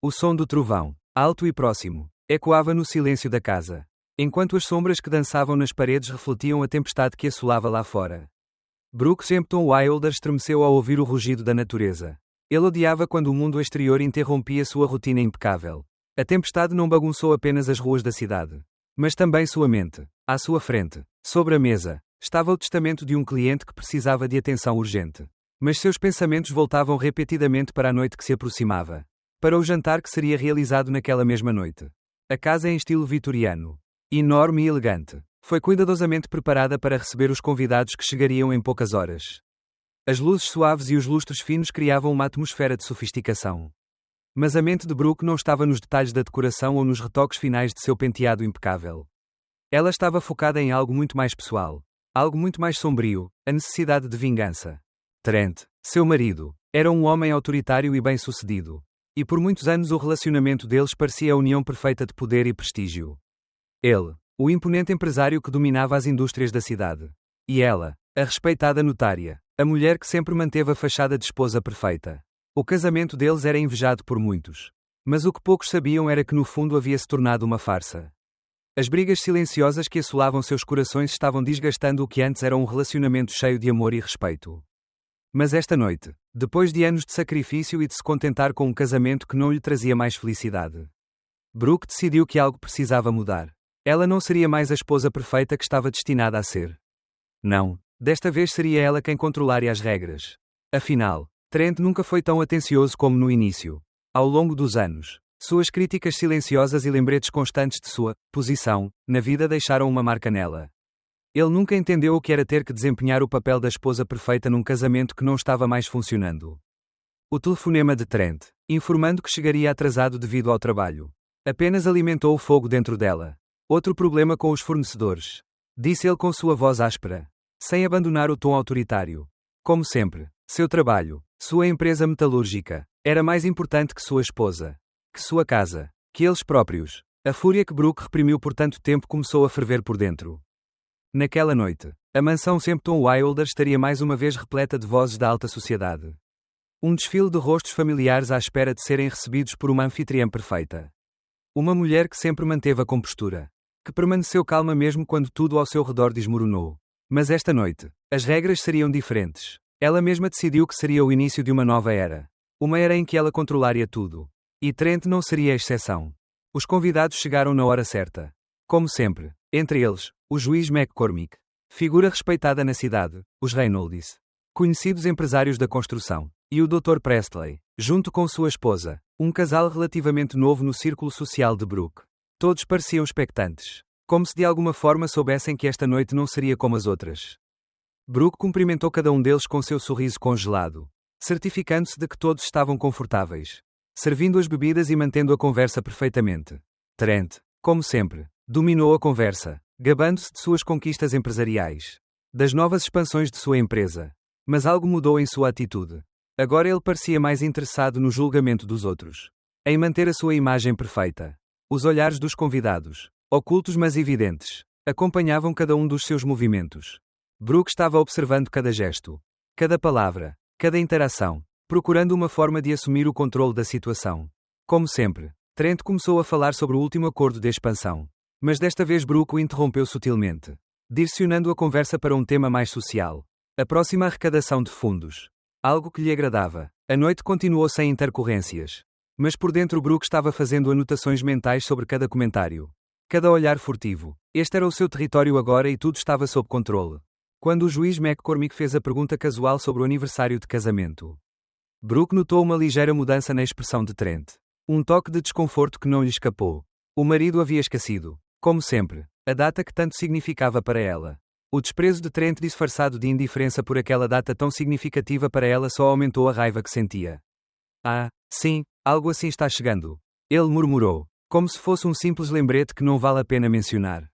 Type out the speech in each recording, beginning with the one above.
O som do trovão, alto e próximo, ecoava no silêncio da casa, enquanto as sombras que dançavam nas paredes refletiam a tempestade que assolava lá fora. Brooks Hampton Wilder estremeceu ao ouvir o rugido da natureza. Ele odiava quando o mundo exterior interrompia sua rotina impecável. A tempestade não bagunçou apenas as ruas da cidade, mas também sua mente. À sua frente, sobre a mesa, estava o testamento de um cliente que precisava de atenção urgente. Mas seus pensamentos voltavam repetidamente para a noite que se aproximava. Para o jantar que seria realizado naquela mesma noite. A casa em estilo vitoriano, enorme e elegante, foi cuidadosamente preparada para receber os convidados que chegariam em poucas horas. As luzes suaves e os lustres finos criavam uma atmosfera de sofisticação. Mas a mente de Brooke não estava nos detalhes da decoração ou nos retoques finais de seu penteado impecável. Ela estava focada em algo muito mais pessoal, algo muito mais sombrio, a necessidade de vingança. Trent, seu marido, era um homem autoritário e bem-sucedido. E por muitos anos o relacionamento deles parecia a união perfeita de poder e prestígio. Ele, o imponente empresário que dominava as indústrias da cidade. E ela, a respeitada notária, a mulher que sempre manteve a fachada de esposa perfeita. O casamento deles era invejado por muitos. Mas o que poucos sabiam era que no fundo havia se tornado uma farsa. As brigas silenciosas que assolavam seus corações estavam desgastando o que antes era um relacionamento cheio de amor e respeito. Mas esta noite, depois de anos de sacrifício e de se contentar com um casamento que não lhe trazia mais felicidade, Brooke decidiu que algo precisava mudar. Ela não seria mais a esposa perfeita que estava destinada a ser. Não, desta vez seria ela quem controlaria as regras. Afinal, Trent nunca foi tão atencioso como no início. Ao longo dos anos, suas críticas silenciosas e lembretes constantes de sua posição na vida deixaram uma marca nela. Ele nunca entendeu o que era ter que desempenhar o papel da esposa perfeita num casamento que não estava mais funcionando. O telefonema de Trent, informando que chegaria atrasado devido ao trabalho, apenas alimentou o fogo dentro dela. Outro problema com os fornecedores, disse ele com sua voz áspera, sem abandonar o tom autoritário. Como sempre, seu trabalho, sua empresa metalúrgica, era mais importante que sua esposa, que sua casa, que eles próprios. A fúria que Brooke reprimiu por tanto tempo começou a ferver por dentro. Naquela noite, a mansão Hampton Wilder estaria mais uma vez repleta de vozes da alta sociedade. Um desfile de rostos familiares à espera de serem recebidos por uma anfitriã perfeita. Uma mulher que sempre manteve a compostura, que permaneceu calma mesmo quando tudo ao seu redor desmoronou. Mas esta noite, as regras seriam diferentes. Ela mesma decidiu que seria o início de uma nova era. Uma era em que ela controlaria tudo. E Trent não seria a exceção. Os convidados chegaram na hora certa. Como sempre, entre eles, o juiz McCormick, figura respeitada na cidade, os Reynolds, conhecidos empresários da construção, e o Dr. Presley, junto com sua esposa, um casal relativamente novo no círculo social de Brooke. Todos pareciam expectantes, como se de alguma forma soubessem que esta noite não seria como as outras. Brooke cumprimentou cada um deles com seu sorriso congelado, certificando-se de que todos estavam confortáveis, servindo as bebidas e mantendo a conversa perfeitamente. Trent, como sempre, dominou a conversa, gabando-se de suas conquistas empresariais, das novas expansões de sua empresa. Mas algo mudou em sua atitude. Agora ele parecia mais interessado no julgamento dos outros, em manter a sua imagem perfeita. Os olhares dos convidados, ocultos mas evidentes, acompanhavam cada um dos seus movimentos. Brooke estava observando cada gesto, cada palavra, cada interação, procurando uma forma de assumir o controle da situação. Como sempre, Trent começou a falar sobre o último acordo de expansão. Mas desta vez Brooke o interrompeu sutilmente, direcionando a conversa para um tema mais social. A próxima arrecadação de fundos. Algo que lhe agradava. A noite continuou sem intercorrências. Mas por dentro Brooke estava fazendo anotações mentais sobre cada comentário. Cada olhar furtivo. Este era o seu território agora e tudo estava sob controle. Quando o juiz McCormick fez a pergunta casual sobre o aniversário de casamento, Brooke notou uma ligeira mudança na expressão de Trent. Um toque de desconforto que não lhe escapou. O marido havia esquecido, como sempre, a data que tanto significava para ela. O desprezo de Trent disfarçado de indiferença por aquela data tão significativa para ela só aumentou a raiva que sentia. Ah, sim, algo assim está chegando. Ele murmurou, como se fosse um simples lembrete que não vale a pena mencionar.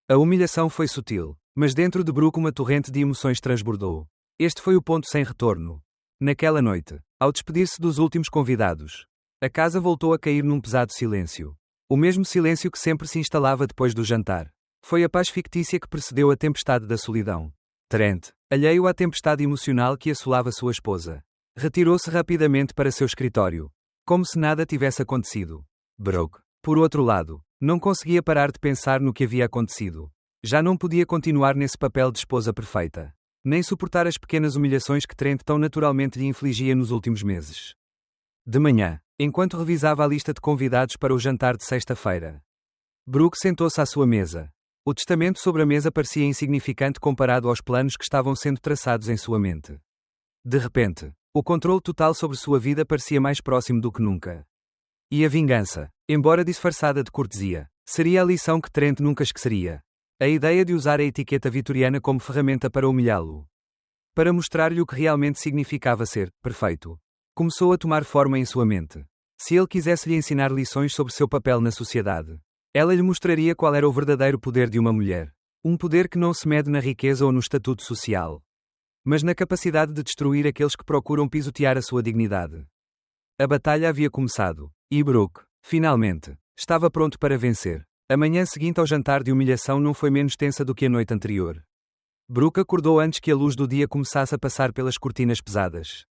A humilhação foi sutil, mas dentro de Brooke uma torrente de emoções transbordou. Este foi o ponto sem retorno. Naquela noite, ao despedir-se dos últimos convidados, a casa voltou a cair num pesado silêncio. O mesmo silêncio que sempre se instalava depois do jantar. Foi a paz fictícia que precedeu a tempestade da solidão. Trent, alheio à tempestade emocional que assolava sua esposa, retirou-se rapidamente para seu escritório. como se nada tivesse acontecido. Brooke, por outro lado, não conseguia parar de pensar no que havia acontecido. Já não podia continuar nesse papel de esposa perfeita. Nem suportar as pequenas humilhações que Trent tão naturalmente lhe infligia nos últimos meses. De manhã, enquanto revisava a lista de convidados para o jantar de sexta-feira, Brooke sentou-se à sua mesa. O testamento sobre a mesa parecia insignificante comparado aos planos que estavam sendo traçados em sua mente. De repente, o controle total sobre sua vida parecia mais próximo do que nunca. E a vingança, embora disfarçada de cortesia, seria a lição que Trent nunca esqueceria. A ideia de usar a etiqueta vitoriana como ferramenta para humilhá-lo. Para mostrar-lhe o que realmente significava ser perfeito. Começou a tomar forma em sua mente. Se ele quisesse lhe ensinar lições sobre seu papel na sociedade, ela lhe mostraria qual era o verdadeiro poder de uma mulher. Um poder que não se mede na riqueza ou no estatuto social, mas na capacidade de destruir aqueles que procuram pisotear a sua dignidade. A batalha havia começado, e Brooke, finalmente, estava pronto para vencer. A manhã seguinte ao jantar de humilhação não foi menos tensa do que a noite anterior. Brooke acordou antes que a luz do dia começasse a passar pelas cortinas pesadas.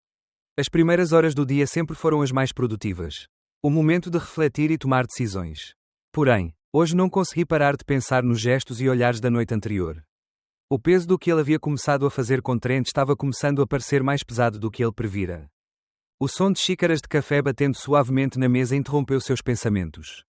As primeiras horas do dia sempre foram as mais produtivas. O momento de refletir e tomar decisões. Porém, hoje não consegui parar de pensar nos gestos e olhares da noite anterior. O peso do que ele havia começado a fazer com Trent estava começando a parecer mais pesado do que ele previra. O som de xícaras de café batendo suavemente na mesa interrompeu seus pensamentos.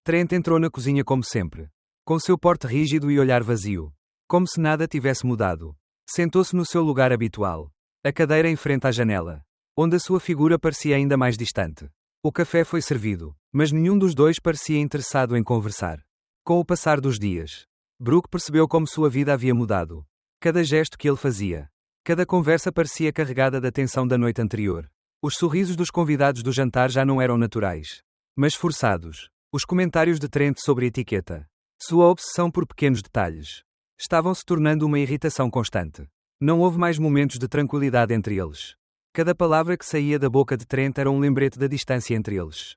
Trent entrou na cozinha como sempre, com seu porte rígido e olhar vazio, como se nada tivesse mudado. Sentou-se no seu lugar habitual, a cadeira em frente à janela, onde a sua figura parecia ainda mais distante. O café foi servido, mas nenhum dos dois parecia interessado em conversar. Com o passar dos dias, Brooke percebeu como sua vida havia mudado. Cada gesto que ele fazia, cada conversa parecia carregada da tensão da noite anterior. Os sorrisos dos convidados do jantar já não eram naturais, mas forçados. Os comentários de Trent sobre etiqueta, sua obsessão por pequenos detalhes, estavam se tornando uma irritação constante. Não houve mais momentos de tranquilidade entre eles. Cada palavra que saía da boca de Trent era um lembrete da distância entre eles.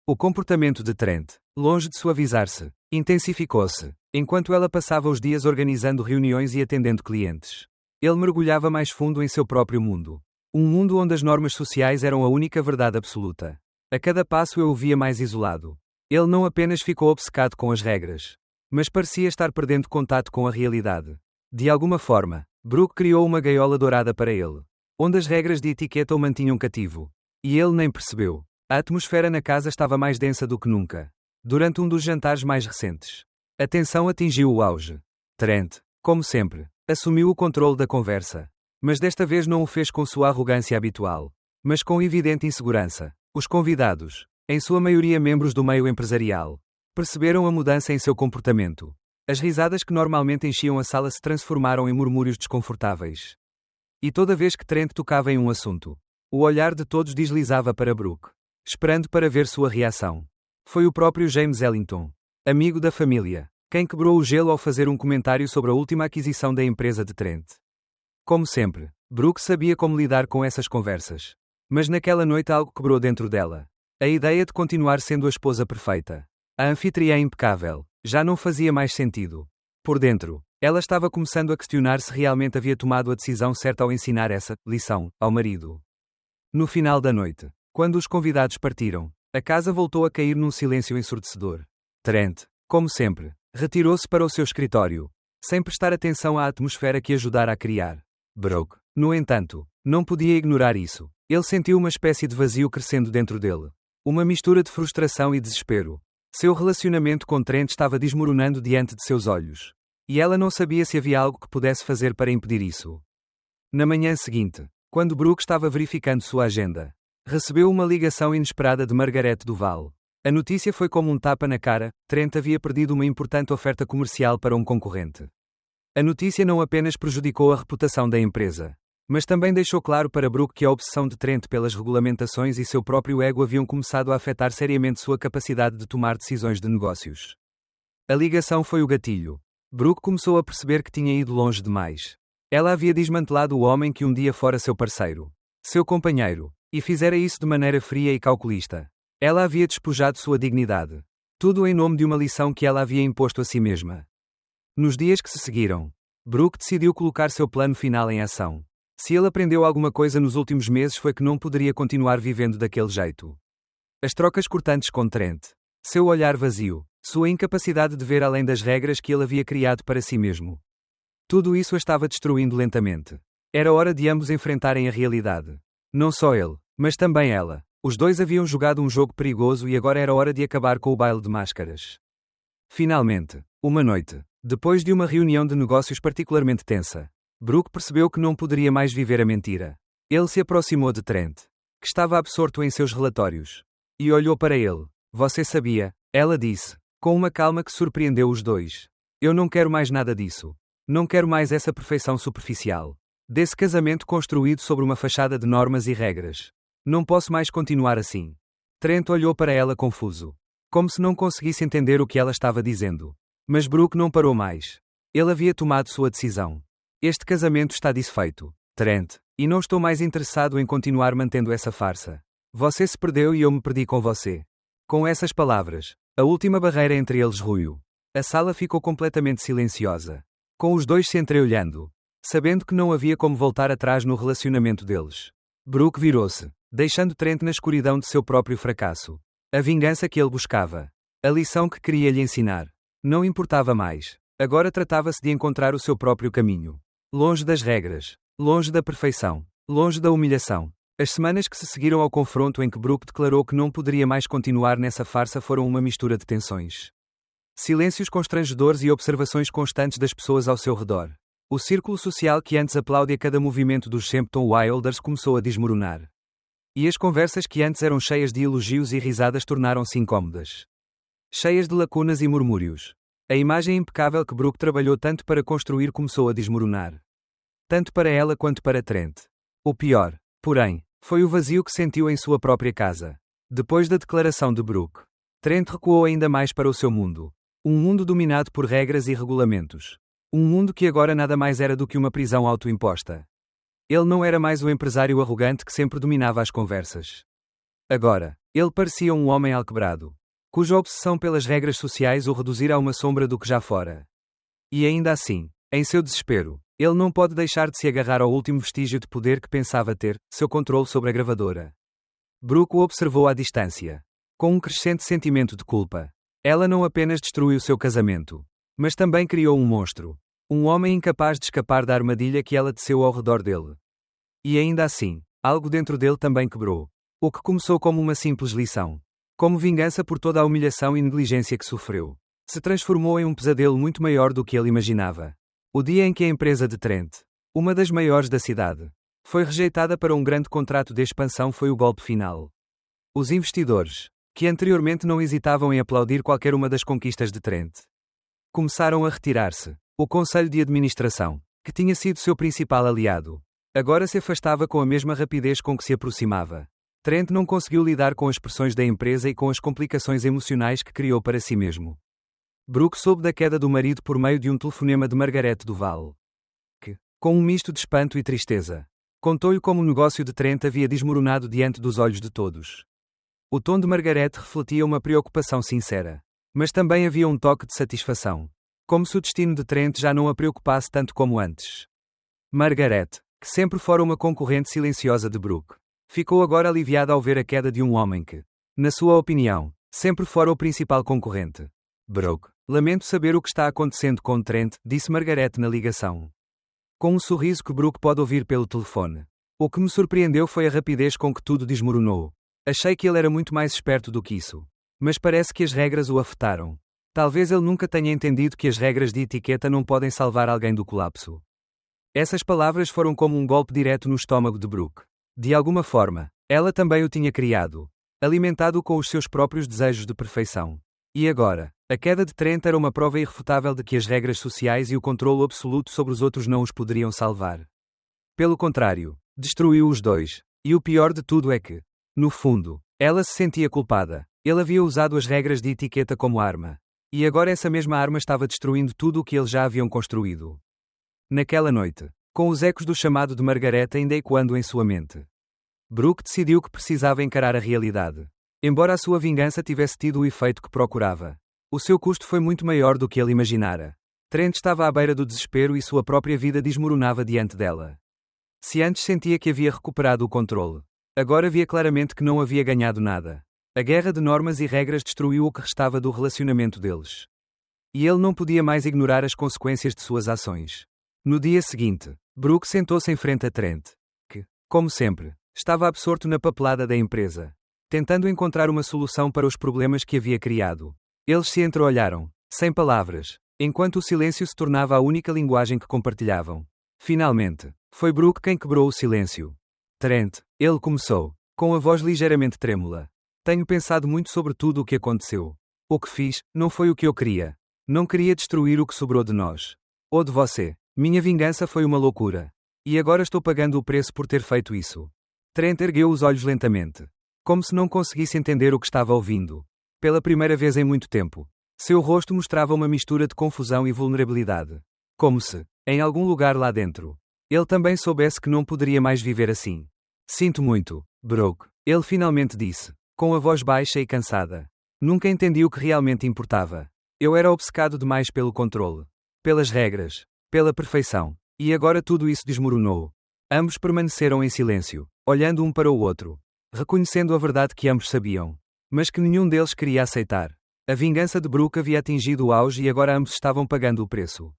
O comportamento de Trent, longe de suavizar-se, intensificou-se, enquanto ela passava os dias organizando reuniões e atendendo clientes. Ele mergulhava mais fundo em seu próprio mundo. Um mundo onde as normas sociais eram a única verdade absoluta. A cada passo eu o via mais isolado. Ele não apenas ficou obcecado com as regras, mas parecia estar perdendo contato com a realidade. De alguma forma, Brooke criou uma gaiola dourada para ele, onde as regras de etiqueta o mantinham cativo. E ele nem percebeu. A atmosfera na casa estava mais densa do que nunca. Durante um dos jantares mais recentes, a tensão atingiu o auge. Trent, como sempre, assumiu o controle da conversa. Mas desta vez não o fez com sua arrogância habitual, mas com evidente insegurança. Os convidados, em sua maioria membros do meio empresarial, perceberam a mudança em seu comportamento. As risadas que normalmente enchiam a sala se transformaram em murmúrios desconfortáveis. E toda vez que Trent tocava em um assunto, o olhar de todos deslizava para Brooke, esperando para ver sua reação. Foi o próprio James Ellington, amigo da família, quem quebrou o gelo ao fazer um comentário sobre a última aquisição da empresa de Trent. Como sempre, Brooke sabia como lidar com essas conversas. Mas naquela noite algo quebrou dentro dela. A ideia de continuar sendo a esposa perfeita, a anfitriã impecável, já não fazia mais sentido. Por dentro, ela estava começando a questionar se realmente havia tomado a decisão certa ao ensinar essa lição ao marido. No final da noite, quando os convidados partiram, a casa voltou a cair num silêncio ensurdecedor. Trent, como sempre, retirou-se para o seu escritório, sem prestar atenção à atmosfera que ajudara a criar. Brooke, no entanto, não podia ignorar isso. Ele sentiu uma espécie de vazio crescendo dentro dele. Uma mistura de frustração e desespero. Seu relacionamento com Trent estava desmoronando diante de seus olhos. E ela não sabia se havia algo que pudesse fazer para impedir isso. Na manhã seguinte, quando Brooke estava verificando sua agenda, recebeu uma ligação inesperada de Margaret Duval. A notícia foi como um tapa na cara: Trent havia perdido uma importante oferta comercial para um concorrente. A notícia não apenas prejudicou a reputação da empresa, mas também deixou claro para Brooke que a obsessão de Trent pelas regulamentações e seu próprio ego haviam começado a afetar seriamente sua capacidade de tomar decisões de negócios. A ligação foi o gatilho. Brooke começou a perceber que tinha ido longe demais. Ela havia desmantelado o homem que um dia fora seu parceiro, seu companheiro, e fizera isso de maneira fria e calculista. Ela havia despojado sua dignidade. Tudo em nome de uma lição que ela havia imposto a si mesma. Nos dias que se seguiram, Brooke decidiu colocar seu plano final em ação. Se ele aprendeu alguma coisa nos últimos meses foi que não poderia continuar vivendo daquele jeito. As trocas cortantes com Trent. Seu olhar vazio. Sua incapacidade de ver além das regras que ele havia criado para si mesmo. Tudo isso a estava destruindo lentamente. Era hora de ambos enfrentarem a realidade. Não só ele, mas também ela. Os dois haviam jogado um jogo perigoso e agora era hora de acabar com o baile de máscaras. Finalmente, uma noite, depois de uma reunião de negócios particularmente tensa, Brooke percebeu que não poderia mais viver a mentira. Ele se aproximou de Trent, que estava absorto em seus relatórios, e olhou para ele. Você sabia, ela disse, com uma calma que surpreendeu os dois. Eu não quero mais nada disso. Não quero mais essa perfeição superficial. Desse casamento construído sobre uma fachada de normas e regras. Não posso mais continuar assim. Trent olhou para ela confuso, como se não conseguisse entender o que ela estava dizendo. Mas Brooke não parou mais. Ele havia tomado sua decisão. Este casamento está desfeito, Trent, e não estou mais interessado em continuar mantendo essa farsa. Você se perdeu e eu me perdi com você. Com essas palavras, a última barreira entre eles ruiu. A sala ficou completamente silenciosa, com os dois se entreolhando, sabendo que não havia como voltar atrás no relacionamento deles. Brooke virou-se, deixando Trent na escuridão de seu próprio fracasso. A vingança que ele buscava. A lição que queria lhe ensinar. Não importava mais. Agora tratava-se de encontrar o seu próprio caminho. Longe das regras. Longe da perfeição. Longe da humilhação. As semanas que se seguiram ao confronto em que Brooke declarou que não poderia mais continuar nessa farsa foram uma mistura de tensões. Silêncios constrangedores e observações constantes das pessoas ao seu redor. O círculo social que antes aplaudia cada movimento dos Shempton Wilders começou a desmoronar. E as conversas que antes eram cheias de elogios e risadas tornaram-se incômodas. Cheias de lacunas e murmúrios. A imagem impecável que Brooke trabalhou tanto para construir começou a desmoronar. Tanto para ela quanto para Trent. O pior, porém, foi o vazio que sentiu em sua própria casa. Depois da declaração de Brooke, Trent recuou ainda mais para o seu mundo. Um mundo dominado por regras e regulamentos. Um mundo que agora nada mais era do que uma prisão autoimposta. Ele não era mais o empresário arrogante que sempre dominava as conversas. Agora, ele parecia um homem alquebrado, cuja obsessão pelas regras sociais o reduzira a uma sombra do que já fora. E ainda assim, em seu desespero, ele não pode deixar de se agarrar ao último vestígio de poder que pensava ter, seu controle sobre a gravadora. Brooke o observou à distância, com um crescente sentimento de culpa. Ela não apenas destruiu seu casamento, mas também criou um monstro. Um homem incapaz de escapar da armadilha que ela teceu ao redor dele. E ainda assim, algo dentro dele também quebrou. O que começou como uma simples lição, como vingança por toda a humilhação e negligência que sofreu, se transformou em um pesadelo muito maior do que ele imaginava. O dia em que a empresa de Trent, uma das maiores da cidade, foi rejeitada para um grande contrato de expansão foi o golpe final. Os investidores, que anteriormente não hesitavam em aplaudir qualquer uma das conquistas de Trent, começaram a retirar-se. O Conselho de Administração, que tinha sido seu principal aliado, agora se afastava com a mesma rapidez com que se aproximava. Trent não conseguiu lidar com as pressões da empresa e com as complicações emocionais que criou para si mesmo. Brooke soube da queda do marido por meio de um telefonema de Margaret Duval, que, com um misto de espanto e tristeza, contou-lhe como o negócio de Trent havia desmoronado diante dos olhos de todos. O tom de Margaret refletia uma preocupação sincera, mas também havia um toque de satisfação. Como se o destino de Trent já não a preocupasse tanto como antes. Margaret, que sempre fora uma concorrente silenciosa de Brooke, ficou agora aliviada ao ver a queda de um homem que, na sua opinião, sempre fora o principal concorrente. Brooke, lamento saber o que está acontecendo com Trent, disse Margaret na ligação. Com um sorriso que Brooke pode ouvir pelo telefone. O que me surpreendeu foi a rapidez com que tudo desmoronou. Achei que ele era muito mais esperto do que isso. Mas parece que as regras o afetaram. Talvez ele nunca tenha entendido que as regras de etiqueta não podem salvar alguém do colapso. Essas palavras foram como um golpe direto no estômago de Brooke. De alguma forma, ela também o tinha criado, alimentado com os seus próprios desejos de perfeição. E agora, a queda de Trent era uma prova irrefutável de que as regras sociais e o controlo absoluto sobre os outros não os poderiam salvar. Pelo contrário, destruiu os dois. E o pior de tudo é que, no fundo, ela se sentia culpada. Ele havia usado as regras de etiqueta como arma. E agora essa mesma arma estava destruindo tudo o que eles já haviam construído. Naquela noite, com os ecos do chamado de Margaret ainda ecoando em sua mente, Brooke decidiu que precisava encarar a realidade. Embora a sua vingança tivesse tido o efeito que procurava, o seu custo foi muito maior do que ele imaginara. Trent estava à beira do desespero e sua própria vida desmoronava diante dela. Se antes sentia que havia recuperado o controle, agora via claramente que não havia ganhado nada. A guerra de normas e regras destruiu o que restava do relacionamento deles. E ele não podia mais ignorar as consequências de suas ações. No dia seguinte, Brooke sentou-se em frente a Trent, que, como sempre, estava absorto na papelada da empresa, tentando encontrar uma solução para os problemas que havia criado. Eles se entreolharam, sem palavras, enquanto o silêncio se tornava a única linguagem que compartilhavam. Finalmente, foi Brooke quem quebrou o silêncio. Trent, ele começou, com a voz ligeiramente trêmula. Tenho pensado muito sobre tudo o que aconteceu. O que fiz, não foi o que eu queria. Não queria destruir o que sobrou de nós. Ou de você. Minha vingança foi uma loucura. E agora estou pagando o preço por ter feito isso. Trent ergueu os olhos lentamente, como se não conseguisse entender o que estava ouvindo. Pela primeira vez em muito tempo, seu rosto mostrava uma mistura de confusão e vulnerabilidade. Como se, em algum lugar lá dentro, ele também soubesse que não poderia mais viver assim. Sinto muito, Brooke, ele finalmente disse, com a voz baixa e cansada. Nunca entendi o que realmente importava. Eu era obcecado demais pelo controle, pelas regras, pela perfeição. E agora tudo isso desmoronou. Ambos permaneceram em silêncio, olhando um para o outro, reconhecendo a verdade que ambos sabiam, mas que nenhum deles queria aceitar. A vingança de Brooke havia atingido o auge e agora ambos estavam pagando o preço.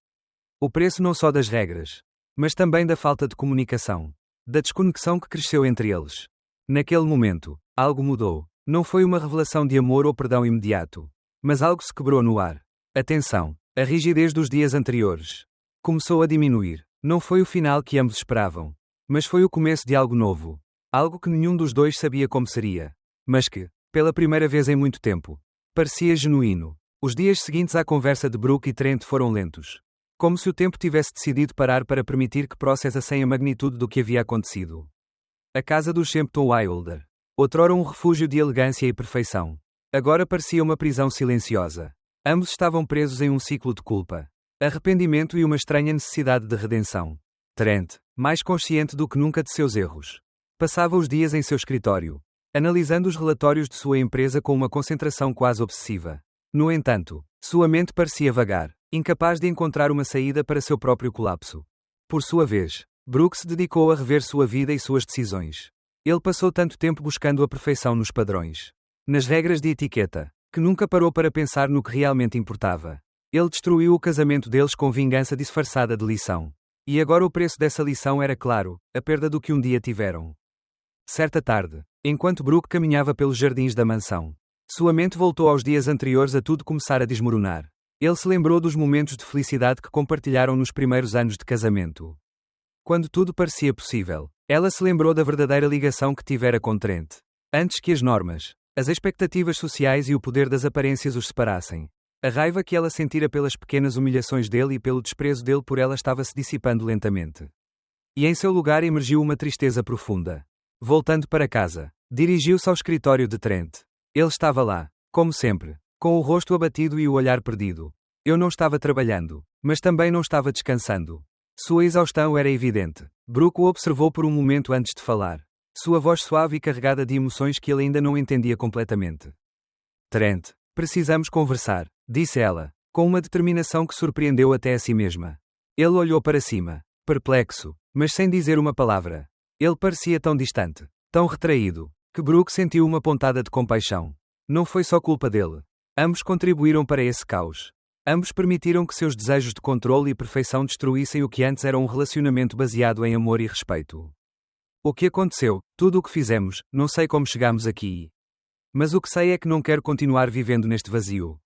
O preço não só das regras, mas também da falta de comunicação, da desconexão que cresceu entre eles. Naquele momento, algo mudou. Não foi uma revelação de amor ou perdão imediato, mas algo se quebrou no ar. A tensão, a rigidez dos dias anteriores, começou a diminuir. Não foi o final que ambos esperavam, mas foi o começo de algo novo. Algo que nenhum dos dois sabia como seria, mas que, pela primeira vez em muito tempo, parecia genuíno. Os dias seguintes à conversa de Brooke e Trent foram lentos, como se o tempo tivesse decidido parar para permitir que processassem a magnitude do que havia acontecido. A casa dos Shempton Wilder, outrora um refúgio de elegância e perfeição, agora parecia uma prisão silenciosa. Ambos estavam presos em um ciclo de culpa, arrependimento e uma estranha necessidade de redenção. Trent, mais consciente do que nunca de seus erros, passava os dias em seu escritório, analisando os relatórios de sua empresa com uma concentração quase obsessiva. No entanto, sua mente parecia vagar, incapaz de encontrar uma saída para seu próprio colapso. Por sua vez, Brooke se dedicou a rever sua vida e suas decisões. Ele passou tanto tempo buscando a perfeição nos padrões, nas regras de etiqueta, que nunca parou para pensar no que realmente importava. Ele destruiu o casamento deles com vingança disfarçada de lição. E agora o preço dessa lição era claro, a perda do que um dia tiveram. Certa tarde, enquanto Brooke caminhava pelos jardins da mansão, sua mente voltou aos dias anteriores a tudo começar a desmoronar. Ele se lembrou dos momentos de felicidade que compartilharam nos primeiros anos de casamento. Quando tudo parecia possível, ela se lembrou da verdadeira ligação que tivera com Trent. Antes que as normas, as expectativas sociais e o poder das aparências os separassem. A raiva que ela sentira pelas pequenas humilhações dele e pelo desprezo dele por ela estava se dissipando lentamente. E em seu lugar emergiu uma tristeza profunda. Voltando para casa, dirigiu-se ao escritório de Trent. Ele estava lá, como sempre, com o rosto abatido e o olhar perdido. Eu não estava trabalhando, mas também não estava descansando. Sua exaustão era evidente. Brooke o observou por um momento antes de falar. Sua voz suave e carregada de emoções que ele ainda não entendia completamente. Trent, precisamos conversar, disse ela, com uma determinação que surpreendeu até a si mesma. Ele olhou para cima, perplexo, mas sem dizer uma palavra. Ele parecia tão distante, tão retraído, que Brooke sentiu uma pontada de compaixão. Não foi só culpa dele. Ambos contribuíram para esse caos. Ambos permitiram que seus desejos de controle e perfeição destruíssem o que antes era um relacionamento baseado em amor e respeito. O que aconteceu, tudo o que fizemos, não sei como chegamos aqui. Mas o que sei é que não quero continuar vivendo neste vazio.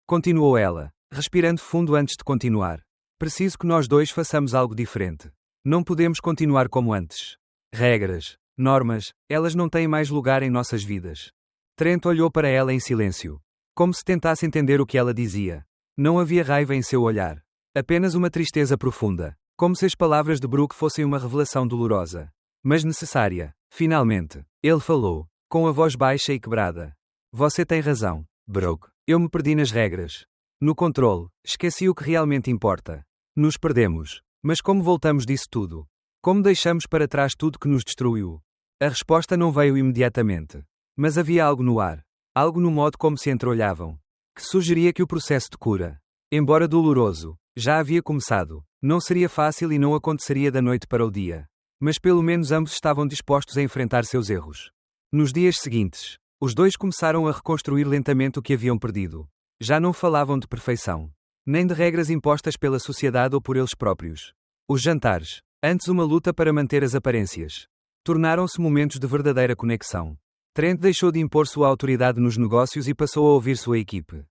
Continuou ela, respirando fundo antes de continuar. Preciso que nós dois façamos algo diferente. Não podemos continuar como antes. Regras, normas, elas não têm mais lugar em nossas vidas. Trent olhou para ela em silêncio, como se tentasse entender o que ela dizia. Não havia raiva em seu olhar. Apenas uma tristeza profunda, como se as palavras de Brooke fossem uma revelação dolorosa, mas necessária. Finalmente, ele falou, com a voz baixa e quebrada. Você tem razão, Brooke. Eu me perdi nas regras. No controle, esqueci o que realmente importa. Nos perdemos. Mas como voltamos disso tudo? Como deixamos para trás tudo que nos destruiu? A resposta não veio imediatamente. Mas havia algo no ar. Algo no modo como se entreolhavam, que sugeria que o processo de cura, embora doloroso, já havia começado. Não seria fácil e não aconteceria da noite para o dia. Mas pelo menos ambos estavam dispostos a enfrentar seus erros. Nos dias seguintes, Os dois começaram a reconstruir lentamente o que haviam perdido. Já não falavam de perfeição, nem de regras impostas pela sociedade ou por eles próprios. Os jantares, antes uma luta para manter as aparências, tornaram-se momentos de verdadeira conexão. Trent deixou de impor sua autoridade nos negócios e passou a ouvir sua equipe,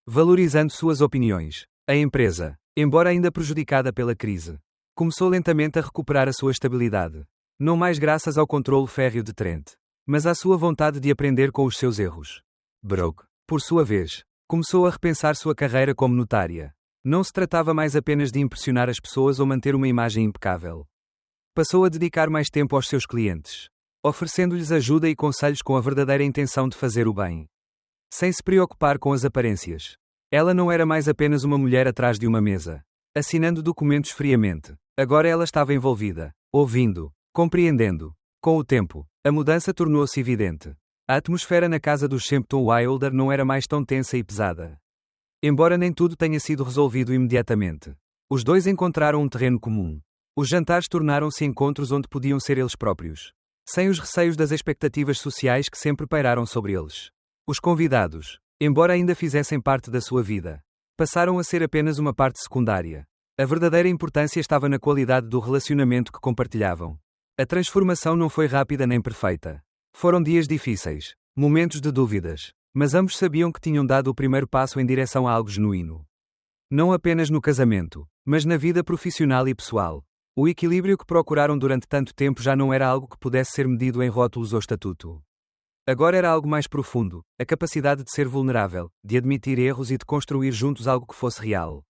valorizando suas opiniões. A empresa, embora ainda prejudicada pela crise, começou lentamente a recuperar a sua estabilidade. Não mais graças ao controle férreo de Trent, mas à sua vontade de aprender com os seus erros. Brooke, por sua vez, começou a repensar sua carreira como notária. Não se tratava mais apenas de impressionar as pessoas ou manter uma imagem impecável. Passou a dedicar mais tempo aos seus clientes, oferecendo-lhes ajuda e conselhos com a verdadeira intenção de fazer o bem, sem se preocupar com as aparências. Ela não era mais apenas uma mulher atrás de uma mesa, assinando documentos friamente. Agora ela estava envolvida, ouvindo, compreendendo. Com o tempo, a mudança tornou-se evidente. A atmosfera na casa dos Sempton Wilder não era mais tão tensa e pesada. Embora nem tudo tenha sido resolvido imediatamente, os dois encontraram um terreno comum. Os jantares tornaram-se encontros onde podiam ser eles próprios, sem os receios das expectativas sociais que sempre pairaram sobre eles. Os convidados, embora ainda fizessem parte da sua vida, passaram a ser apenas uma parte secundária. A verdadeira importância estava na qualidade do relacionamento que compartilhavam. A transformação não foi rápida nem perfeita. Foram dias difíceis, momentos de dúvidas, mas ambos sabiam que tinham dado o primeiro passo em direção a algo genuíno. Não apenas no casamento, mas na vida profissional e pessoal. O equilíbrio que procuraram durante tanto tempo já não era algo que pudesse ser medido em rótulos ou estatuto. Agora era algo mais profundo, a capacidade de ser vulnerável, de admitir erros e de construir juntos algo que fosse real.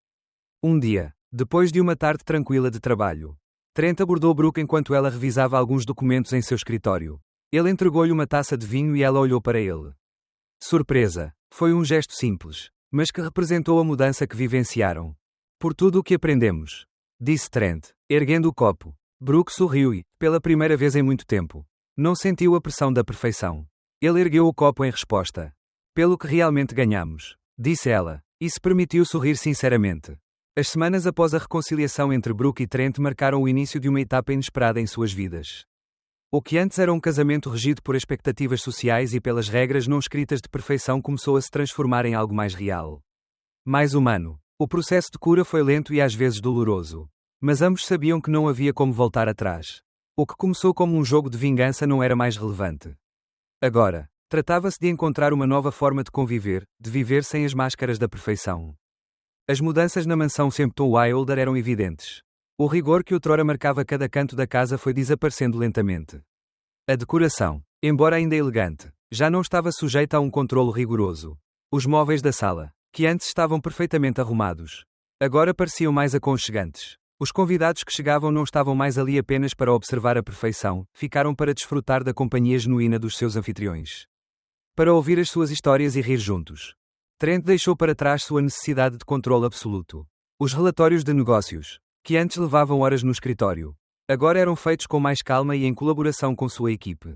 Um dia, depois de uma tarde tranquila de trabalho, Trent abordou Brooke enquanto ela revisava alguns documentos em seu escritório. Ele entregou-lhe uma taça de vinho e ela olhou para ele. Surpresa. Foi um gesto simples, mas que representou a mudança que vivenciaram. Por tudo o que aprendemos, disse Trent, erguendo o copo. Brooke sorriu e, pela primeira vez em muito tempo, não sentiu a pressão da perfeição. Ele ergueu o copo em resposta. Pelo que realmente ganhamos, disse ela, e se permitiu sorrir sinceramente. As semanas após a reconciliação entre Brooke e Trent marcaram o início de uma etapa inesperada em suas vidas. O que antes era um casamento regido por expectativas sociais e pelas regras não escritas de perfeição começou a se transformar em algo mais real, mais humano. O processo de cura foi lento e às vezes doloroso, mas ambos sabiam que não havia como voltar atrás. O que começou como um jogo de vingança não era mais relevante. Agora, tratava-se de encontrar uma nova forma de conviver, de viver sem as máscaras da perfeição. As mudanças na mansão Sempton Wilder eram evidentes. O rigor que outrora marcava cada canto da casa foi desaparecendo lentamente. A decoração, embora ainda elegante, já não estava sujeita a um controlo rigoroso. Os móveis da sala, que antes estavam perfeitamente arrumados, agora pareciam mais aconchegantes. Os convidados que chegavam não estavam mais ali apenas para observar a perfeição, ficaram para desfrutar da companhia genuína dos seus anfitriões, para ouvir as suas histórias e rir juntos. Trent deixou para trás sua necessidade de controle absoluto. Os relatórios de negócios, que antes levavam horas no escritório, agora eram feitos com mais calma e em colaboração com sua equipe.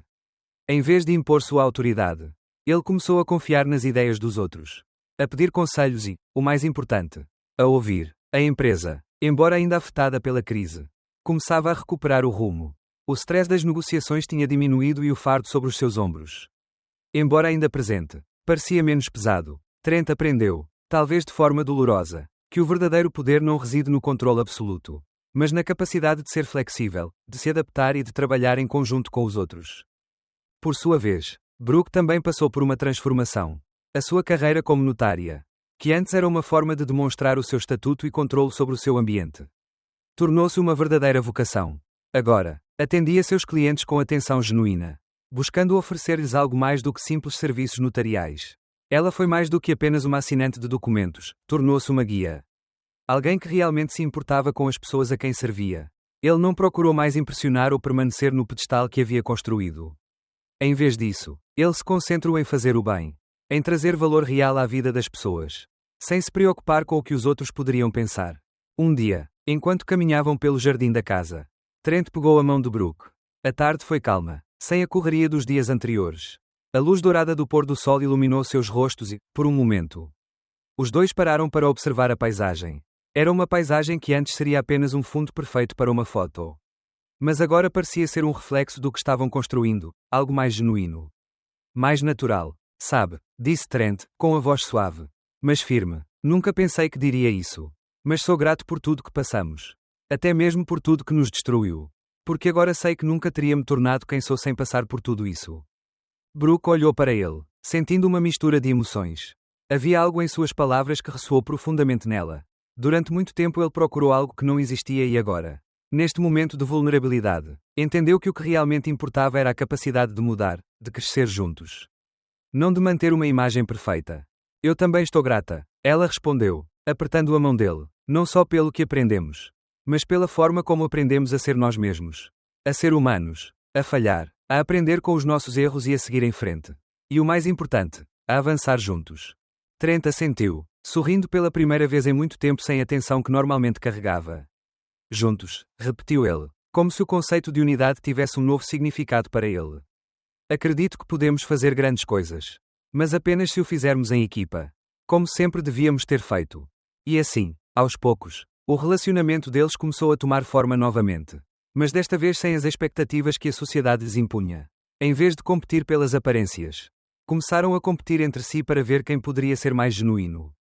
Em vez de impor sua autoridade, ele começou a confiar nas ideias dos outros, a pedir conselhos e, o mais importante, a ouvir. A empresa, embora ainda afetada pela crise, começava a recuperar o rumo. O stress das negociações tinha diminuído e o fardo sobre os seus ombros, embora ainda presente, parecia menos pesado. Trent aprendeu, talvez de forma dolorosa, que o verdadeiro poder não reside no controle absoluto, mas na capacidade de ser flexível, de se adaptar e de trabalhar em conjunto com os outros. Por sua vez, Brooke também passou por uma transformação. A sua carreira como notária, que antes era uma forma de demonstrar o seu estatuto e controle sobre o seu ambiente, tornou-se uma verdadeira vocação. Agora, atendia seus clientes com atenção genuína, buscando oferecer-lhes algo mais do que simples serviços notariais. Ela foi mais do que apenas uma assinante de documentos, tornou-se uma guia. Alguém que realmente se importava com as pessoas a quem servia. Ele não procurou mais impressionar ou permanecer no pedestal que havia construído. Em vez disso, ele se concentrou em fazer o bem, em trazer valor real à vida das pessoas, sem se preocupar com o que os outros poderiam pensar. Um dia, enquanto caminhavam pelo jardim da casa, Trent pegou a mão de Brooke. A tarde foi calma, sem a correria dos dias anteriores. A luz dourada do pôr do sol iluminou seus rostos e, por um momento, os dois pararam para observar a paisagem. Era uma paisagem que antes seria apenas um fundo perfeito para uma foto, mas agora parecia ser um reflexo do que estavam construindo, algo mais genuíno. Mais natural. Sabe, disse Trent, com a voz suave. Mas firme. Nunca pensei que diria isso. Mas sou grato por tudo que passamos. Até mesmo por tudo que nos destruiu. Porque agora sei que nunca teria me tornado quem sou sem passar por tudo isso. Brooke olhou para ele, sentindo uma mistura de emoções. Havia algo em suas palavras que ressoou profundamente nela. Durante muito tempo ele procurou algo que não existia e agora, neste momento de vulnerabilidade, entendeu que o que realmente importava era a capacidade de mudar, de crescer juntos. Não de manter uma imagem perfeita. Eu também estou grata, ela respondeu, apertando a mão dele, não só pelo que aprendemos, mas pela forma como aprendemos a ser nós mesmos. A ser humanos, a falhar, a aprender com os nossos erros e a seguir em frente. E o mais importante, a avançar juntos. Trent assentiu, sorrindo pela primeira vez em muito tempo sem a tensão que normalmente carregava. Juntos, repetiu ele, como se o conceito de unidade tivesse um novo significado para ele. Acredito que podemos fazer grandes coisas. Mas apenas se o fizermos em equipa. Como sempre devíamos ter feito. E assim, aos poucos, o relacionamento deles começou a tomar forma novamente. Mas desta vez sem as expectativas que a sociedade lhes impunha. Em vez de competir pelas aparências, começaram a competir entre si para ver quem poderia ser mais genuíno.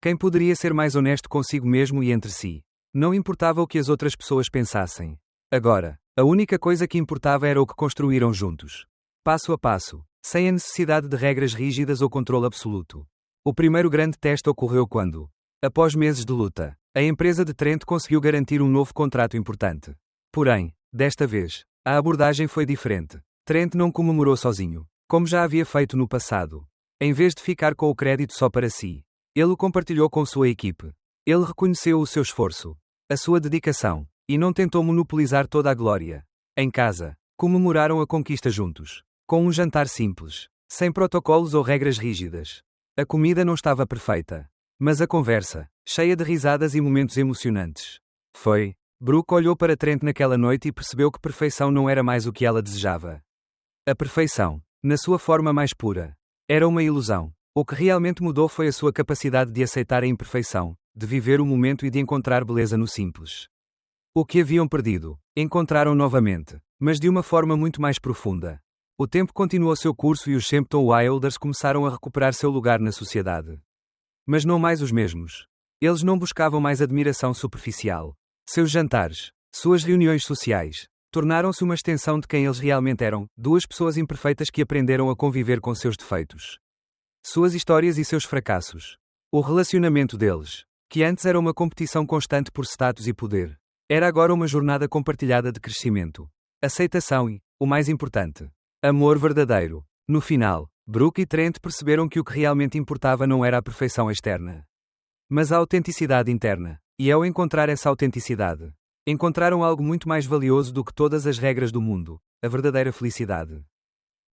Quem poderia ser mais honesto consigo mesmo e entre si. Não importava o que as outras pessoas pensassem. Agora, a única coisa que importava era o que construíram juntos. Passo a passo, sem a necessidade de regras rígidas ou controle absoluto. O primeiro grande teste ocorreu quando, após meses de luta, a empresa de Trent conseguiu garantir um novo contrato importante. Porém, desta vez, a abordagem foi diferente. Trent não comemorou sozinho, como já havia feito no passado. Em vez de ficar com o crédito só para si, ele o compartilhou com sua equipe. Ele reconheceu o seu esforço, a sua dedicação, e não tentou monopolizar toda a glória. Em casa, comemoraram a conquista juntos. Com um jantar simples, sem protocolos ou regras rígidas. A comida não estava perfeita. Mas a conversa, cheia de risadas e momentos emocionantes. Foi. Brooke olhou para Trent naquela noite e percebeu que perfeição não era mais o que ela desejava. A perfeição, na sua forma mais pura, era uma ilusão. O que realmente mudou foi a sua capacidade de aceitar a imperfeição, de viver o momento e de encontrar beleza no simples. O que haviam perdido, encontraram novamente, mas de uma forma muito mais profunda. O tempo continuou seu curso e os Shempton Wilders começaram a recuperar seu lugar na sociedade. Mas não mais os mesmos. Eles não buscavam mais admiração superficial. Seus jantares, suas reuniões sociais, tornaram-se uma extensão de quem eles realmente eram, duas pessoas imperfeitas que aprenderam a conviver com seus defeitos. Suas histórias e seus fracassos. O relacionamento deles, que antes era uma competição constante por status e poder, era agora uma jornada compartilhada de crescimento, aceitação e, o mais importante, amor verdadeiro. No final, Brooke e Trent perceberam que o que realmente importava não era a perfeição externa, mas a autenticidade interna. E ao encontrar essa autenticidade, encontraram algo muito mais valioso do que todas as regras do mundo, a verdadeira felicidade.